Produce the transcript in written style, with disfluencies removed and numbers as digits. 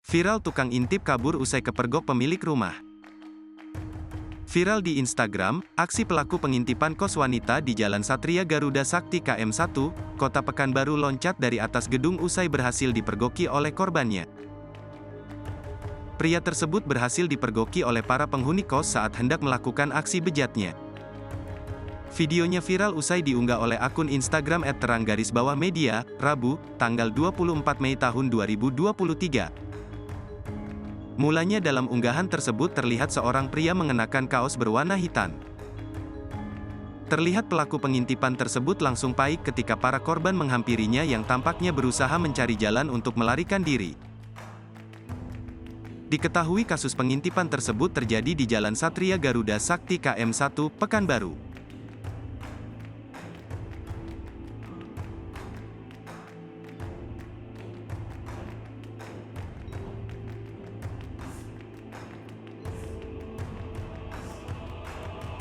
Viral tukang intip kabur usai kepergok pemilik rumah. Viral di Instagram, aksi pelaku pengintipan kos wanita di Jalan Satria Garuda Sakti KM1, Kota Pekanbaru loncat dari atas gedung usai berhasil dipergoki oleh korbannya. Pria tersebut berhasil dipergoki oleh para penghuni kos saat hendak melakukan aksi bejatnya. Videonya viral usai diunggah oleh akun Instagram @terang_media, Rabu, tanggal 24 Mei tahun 2023. Mulanya dalam unggahan tersebut terlihat seorang pria mengenakan kaos berwarna hitam. Terlihat pelaku pengintipan tersebut langsung panik ketika para korban menghampirinya yang tampaknya berusaha mencari jalan untuk melarikan diri. Diketahui kasus pengintipan tersebut terjadi di Jalan Satria Garuda Sakti KM1, Pekanbaru.